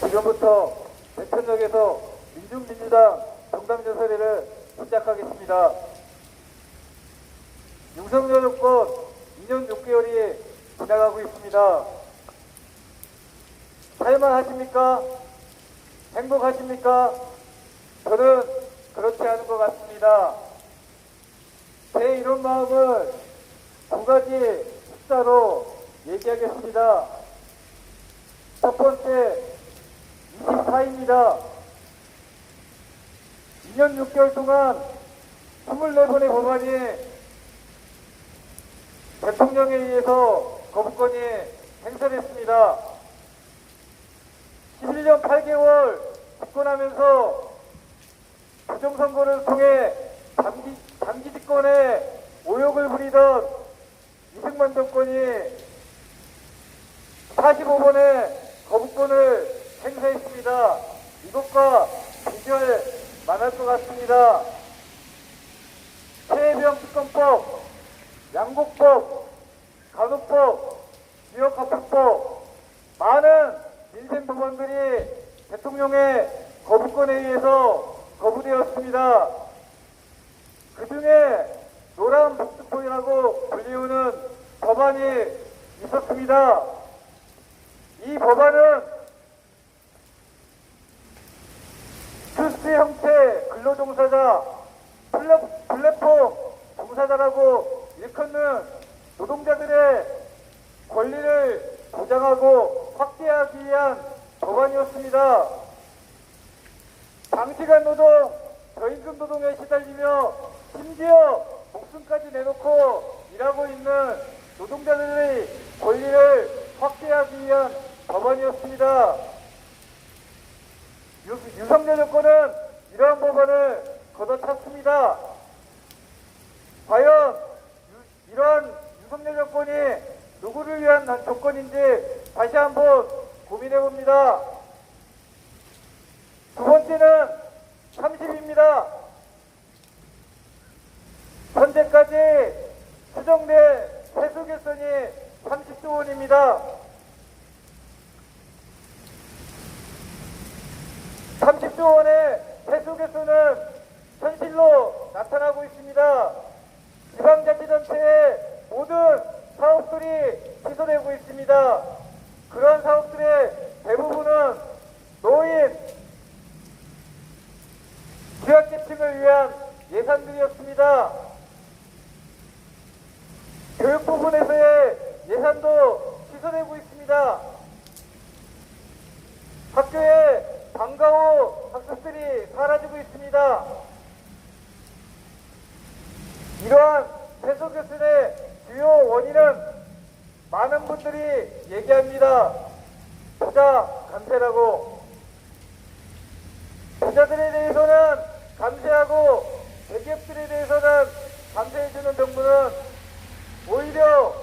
지금부터 대천역에서 민중민주당 정당연설회를 시작하겠습니다. 윤석열 정권 2년 6개월이 지나가고 있습니다. 살만하십니까? 행복하십니까? 저는 그렇지 않은 것 같습니다. 제 이런 마음을 두 가지 숫자로 얘기하겠습니다. 첫 번째, 24입니다. 2년 6개월 동안 24번의 법안이 대통령에 의해서 거부권이 행사됐습니다. 11년 8개월 집권하면서 부정선거를 통해 장기 집권에 오욕을 부리던 이승만 정권이 45번의 거부권을 행사했습니다. 이것과 비교할만할 것 같습니다. 최혜병 특검법, 양곡법, 간호법, 지역합법법, 많은 민생 법안들이 대통령의 거부권에 의해서 거부되었습니다. 그 중에 노란 복지법이라고 불리우는 법안이 있었습니다. 이 법안은 트러스트 형태 근로종사자, 플랫폼 종사자라고 일컫는 노동자들의 권리를 보장하고 확대하기 위한 법안이었습니다. 장시간 노동, 저임금 노동에 시달리며 심지어 목숨까지 내놓고 일하고 있는 노동자들의 권리를 확대하기 위한 법안이었습니다. 윤석열 정권은 이러한 법안을 걷어찼습니다. 과연 이러한 윤석열 정권이 누구를 위한 조건인지 다시 한번 고민해봅니다. 두 번째는 30입니다. 현재까지 추정된 세수 개선이 30조 원입니다. 30조 원의 세수 개선은 현실로 나타나고 있습니다. 지방자치단체의 모든 사업들이 취소되고 있습니다. 그런 사업들의 대부분은 노인, 취약계층을 위한 예산들이었습니다. 교육 부분에서의 예산도 취소되고 있습니다. 학교에 방과 후 학습들이 사라지고 있습니다. 이러한 세수 개선의 주요 원인은 많은 분들이 얘기합니다. 부자 감세라고. 부자들에 대해서는 감세하고 대기업들에 대해서는 감세해주는 정부는 오히려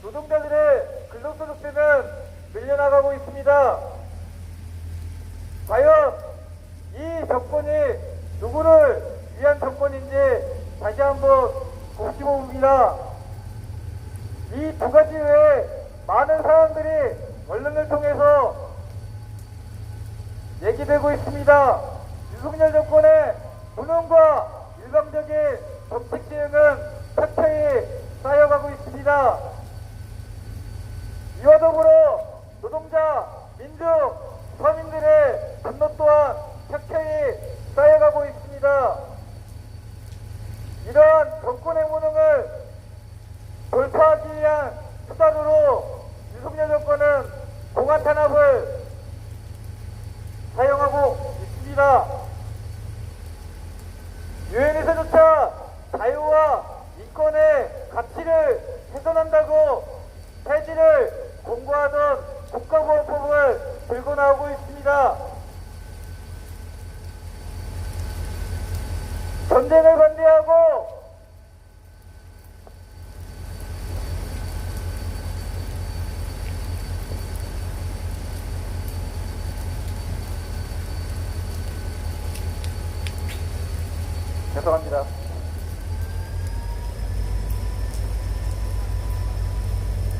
노동자들의 근로소득세는 밀려나가고 있습니다. 과연 이 정권이 누구를 위한 정권인지 다시 한번 곱씹어봅니다. 이 두 가지 외에 많은 사안들이 언론을 통해서 얘기되고 있습니다. 윤석열 정권의 무능과 일방적인 정책 대응은 탁탁히 쌓여가고 있습니다. 이와 더불어 노동자, 민중, 서민들의 분노 또한 탁탁히 쌓여가고 있습니다. 이러한 정권의 무능을 돌파하기 위한 수단으로 윤석열 정권은 공안 탄압을 사용하고 있습니다. 유엔에서조차 자유와 인권의 가치를 훼손한다고 폐지를 공고하던 국가보호법을 들고 나오고 있습니다. 전쟁을 반대하고 죄송합니다.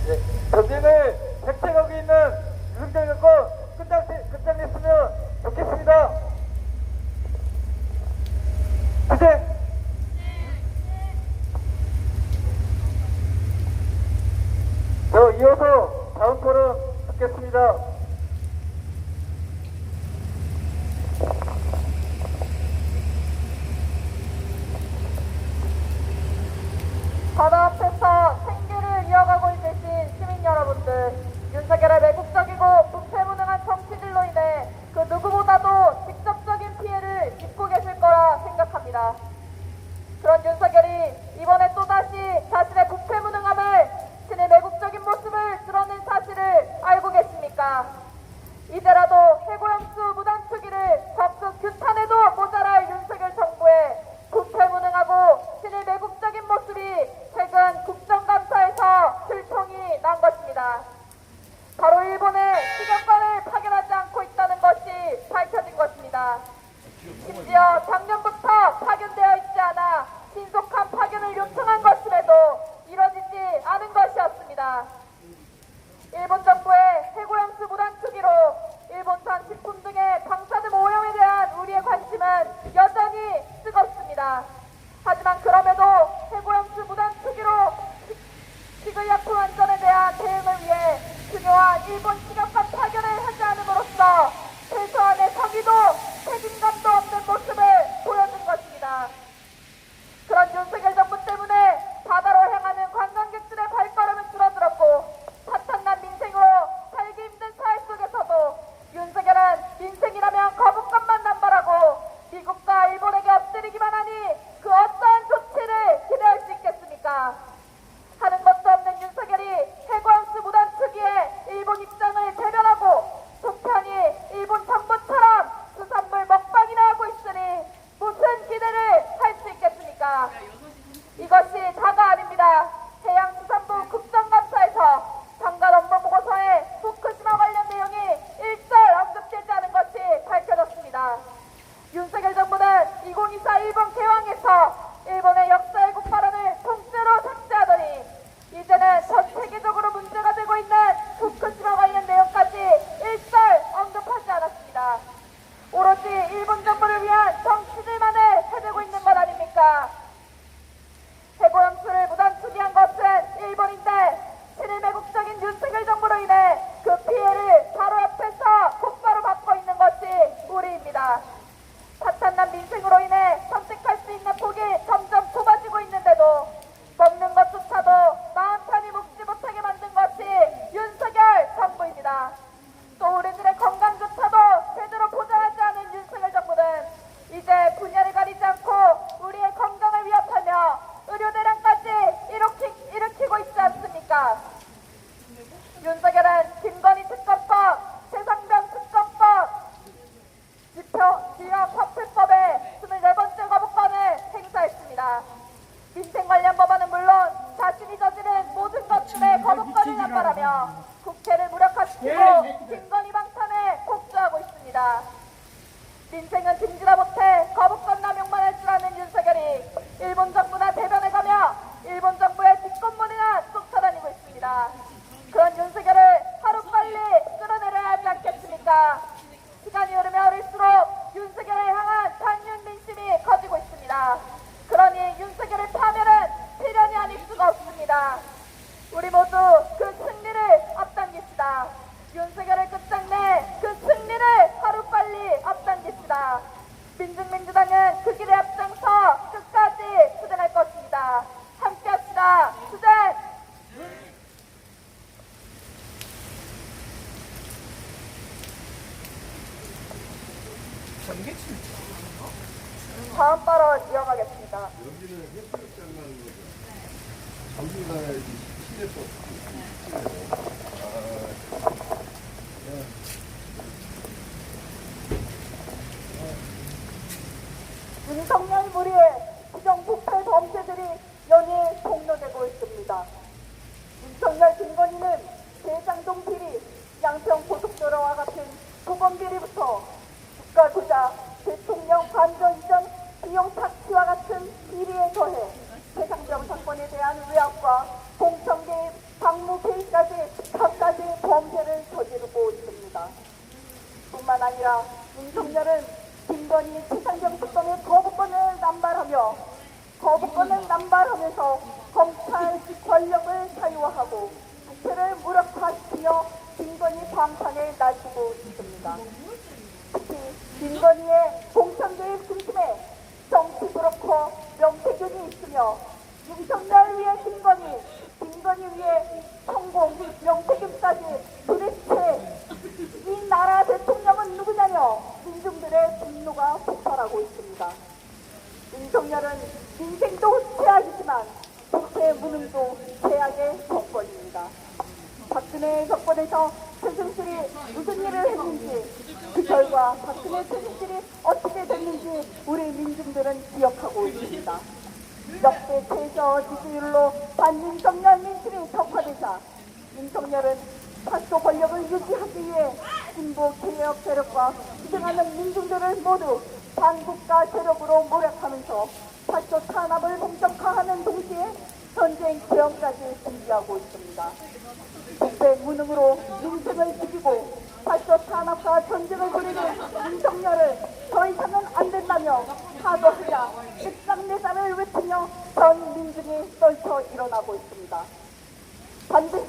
예, 전쟁을 획책하고 있는 윤석열 정권 끝장냈으면 민생이라면 거부권만 남발하고 미국과 일본에게 엎드리기만 하니 그 어떠한 조치를 기대할 수 있겠습니까? 하는 것도 없는 윤석열이 해고항수 무단 투기에 일본 입장을 대변하고 속편히 일본 정부처럼 수산물 먹방이나 하고 있으니 무슨 기대를 할 수 있겠습니까? 이것이 다가 아닙니다. 해양수산부 국정감사에서 장관 업무 보고서에 후쿠시마 관련 내용이 일절 언급되지 않은 것이 밝혀졌습니다. 윤석열 정부는 2024 일본 개황에서 일본의 역사 왜곡 발언을 통째로 삭제하더니 이제는 전 세계적으로 문제가 되고 있는 후쿠시마 관련 내용까지 일절 언급하지 않았습니다. 오로지 일본 정부를 위한 정치들만을 해대고 있는 것 아닙니까? 해고영수를 무단 투기한 것은 일본인데 친일 매국적인 윤석열 정부로 인해 그 피해를 바로 옆에서 곧바로 받고 있는 것이 우리입니다. 파탄난 민생으로 인해 선택할 수 있는 폭이 점점 좁아지고 있는데도 먹는 것조차도 마음 편히 먹지 못하게 만든 것이 윤석열 정부입니다. 또 우리들의 건강조차도 제대로 보장하지 않은 윤석열 정부는 이제 분야를 가리지 않고 우리의 건강을 위협하며 의료대란까지 일으키고 있지 않습니까? 윤석열은 김건희 특검법, 최상병 특검법, 지역화폐법에 24번째 거부권을 행사했습니다. 민생 관련 법안은 물론 자신이 저지른 모든 것들의 거부권을 남발하며 국회를 무력화시키고 김건희 방탄에 폭주하고 있습니다. 민생은 등지다 못해 거부권 남용만 할 줄 아는 윤석열이 일본 정부나 대변해가며 일본 정부의 뒷건물이나 쫓아다니고 있습니다. 그런 윤석열을 하루빨리 끌어내려야 하지 않겠습니까? 시간이 흐르면 흐를수록 윤석열을 향한 반윤 민심이 커지고 있습니다. 그러니 윤석열의 파멸은 필연이 아닐 수가 없습니다. 우리 모두 그 승리를 앞당깁시다. 윤석열을 끝장내 그 승리를 하루빨리 앞당깁시다. 민중민주당은 그 길에 앞장서 끝까지 투쟁할 것입니다. 함께합시다. 투쟁! 다음 발언 이어가겠습니다. 여기는 해수욕장만 전부 다 시내버스. 윤석열 무리의 부정부패 범죄들이 연이어 폭로되고 있습니다. 윤석열 김건희는 대장동 비리, 양평 고속도로와 같은 부검 비리부터 국가 부자, 대통령 관저 이전 비용 착취와 같은 비리에 더해 최상병 사건에 대한 의혹과 공천 개입, 당무 개입까지 각가지 범죄를 저지르고 있습니다. 뿐만 아니라 윤석열은 김건희 최상병 사건의 거부권을 남발하면서 검찰 권력을 사유화하고 국회를 무력화시키며 김건희 방탄에 날뛰고 있습니다. 특히 김건희의 공천 개입 중심에 정치 브로커 명태균이 있으며 윤석열 위에 김건희 위에 성공 명태균까지 도대체 이 나라 대통령은 누구냐며 민중들의 분노가 폭발하고 있습니다. 윤석열은 민생도 최악이지만 국회 무능도 최악의 정권입니다. 박근혜 정권에서 최순실이 무슨 일을 했는지 그 결과 박근혜 최순실이 어떻게 됐는지 우리 민중들은 기억하고 있습니다. 역대 최저 지지율로 반윤석열 민심이 격화되자 윤석열은 파쇼 권력을 유지하기 위해 진보 개혁 세력과 투쟁하는 민중들을 모두 반국가 세력으로 몰약하면서 파쇼 탄압을 본격화하는 동시에 전쟁 개혁까지 준비하고 있습니다. 국회 무능으로 민생을 죽이고 파쇼 탄압과 전쟁을 벌이는 윤석열을 더 이상은 안 된다며 사과하자 끝장내자를 외치며 전 민중이 떨쳐 일어나고 있습니다. 반드시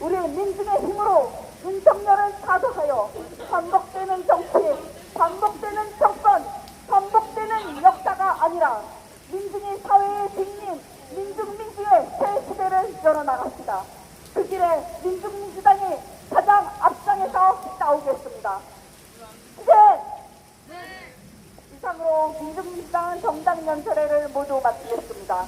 우리 민중의 힘으로 윤석열을 사도하여 반복되는 정치, 반복되는 정권, 반복되는 역사가 아니라 민중의 사회의 뒷림, 민중의 새 시대를 열어나갑시다. 그 길에 민중민주당이 가장 앞장에서 나오겠습니다. 이상으로 민주민주당 정당연설회를 모두 마치겠습니다.